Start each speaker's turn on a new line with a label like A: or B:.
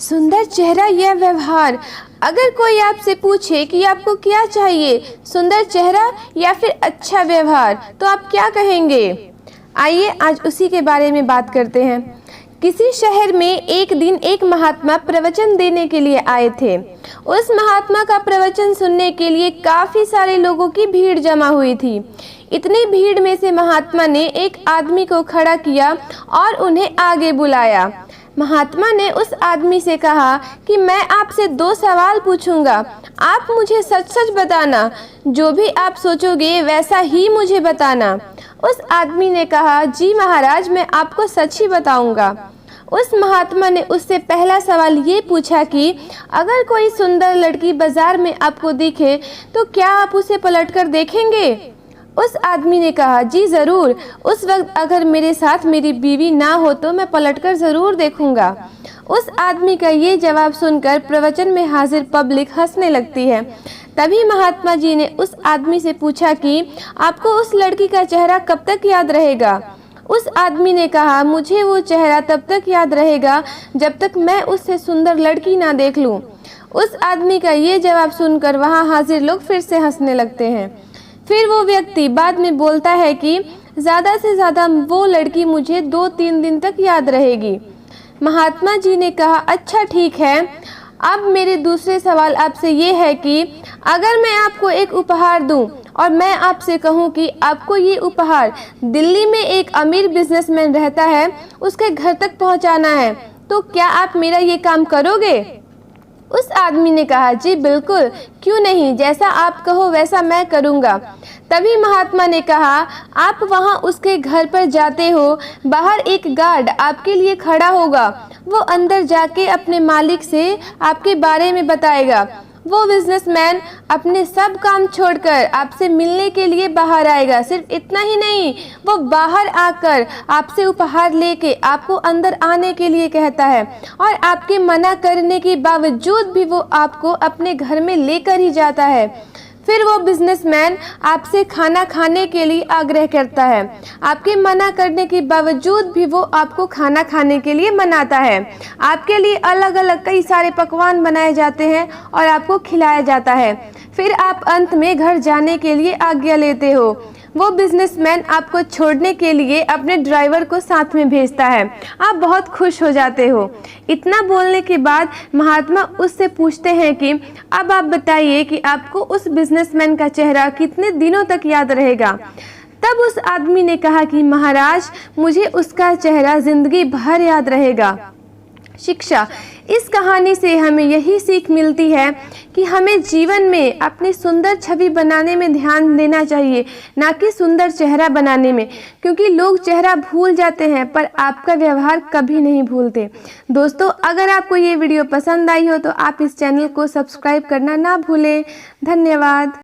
A: सुंदर चेहरा या व्यवहार। अगर कोई आपसे पूछे कि आपको क्या चाहिए, सुंदर चेहरा या फिर अच्छा व्यवहार, तो आप क्या कहेंगे? आइए आज उसी के बारे में बात करते हैं। किसी शहर में एक दिन एक महात्मा प्रवचन देने के लिए आए थे। उस महात्मा का प्रवचन सुनने के लिए काफ़ी सारे लोगों की भीड़ जमा हुई थी। इतनी भीड़ में से महात्मा ने एक आदमी को खड़ा किया और उन्हें आगे बुलाया। महात्मा ने उस आदमी से कहा कि मैं आपसे 2 सवाल पूछूंगा, आप मुझे सच सच बताना, जो भी आप सोचोगे वैसा ही मुझे बताना। उस आदमी ने कहा, जी महाराज, मैं आपको सच ही बताऊंगा। उस महात्मा ने उससे पहला सवाल ये पूछा कि अगर कोई सुंदर लड़की बाजार में आपको दिखे तो क्या आप उसे पलटकर देखेंगे? उस आदमी ने कहा, जी ज़रूर, उस वक्त अगर मेरे साथ मेरी बीवी ना हो तो मैं पलटकर ज़रूर देखूंगा। उस आदमी का ये जवाब सुनकर प्रवचन में हाजिर पब्लिक हंसने लगती है। तभी महात्मा जी ने उस आदमी से पूछा कि आपको उस लड़की का चेहरा कब तक याद रहेगा? उस आदमी ने कहा, मुझे वो चेहरा तब तक याद रहेगा जब तक मैं उससे सुंदर लड़की ना देख लूं। उस आदमी का ये जवाब सुनकर वहाँ हाजिर लोग फिर से हंसने लगते हैं। फिर वो व्यक्ति बाद में बोलता है कि ज़्यादा से ज़्यादा वो लड़की मुझे 2-3 दिन तक याद रहेगी। महात्मा जी ने कहा, अच्छा ठीक है, अब मेरे दूसरे सवाल आपसे ये है कि अगर मैं आपको एक उपहार दूं और मैं आपसे कहूं कि आपको ये उपहार दिल्ली में एक अमीर बिजनेसमैन रहता है, उसके घर तक पहुंचाना है, तो क्या आप मेरा ये काम करोगे? उस आदमी ने कहा, जी बिल्कुल, क्यों नहीं, जैसा आप कहो वैसा मैं करूँगा। तभी महात्मा ने कहा, आप वहाँ उसके घर पर जाते हो, बाहर एक गार्ड आपके लिए खड़ा होगा, वो अंदर जाके अपने मालिक से आपके बारे में बताएगा। वो बिजनेसमैन अपने सब काम छोड़कर आपसे मिलने के लिए बाहर आएगा। सिर्फ इतना ही नहीं, वो बाहर आकर आपसे उपहार लेके आपको अंदर आने के लिए कहता है और आपके मना करने के बावजूद भी वो आपको अपने घर में लेकर ही जाता है। फिर वो बिजनेसमैन आपसे खाना खाने के लिए आग्रह करता है। आपके मना करने के बावजूद भी वो आपको खाना खाने के लिए मनाता है। आपके लिए अलग अलग कई सारे पकवान बनाए जाते हैं और आपको खिलाया जाता है। फिर आप अंत में घर जाने के लिए आज्ञा लेते हो। वो बिजनेसमैन आपको छोड़ने के लिए अपने ड्राइवर को साथ में भेजता है। आप बहुत खुश हो जाते हो। इतना बोलने के बाद महात्मा उससे पूछते हैं कि अब आप बताइए कि आपको उस बिजनेसमैन का चेहरा कितने दिनों तक याद रहेगा? तब उस आदमी ने कहा कि महाराज, मुझे उसका चेहरा जिंदगी भर याद रहेगा। शिक्षा। इस कहानी से हमें यही सीख मिलती है कि हमें जीवन में अपनी सुंदर छवि बनाने में ध्यान देना चाहिए, ना कि सुंदर चेहरा बनाने में, क्योंकि लोग चेहरा भूल जाते हैं पर आपका व्यवहार कभी नहीं भूलते। दोस्तों, अगर आपको ये वीडियो पसंद आई हो तो आप इस चैनल को सब्सक्राइब करना ना भूलें। धन्यवाद।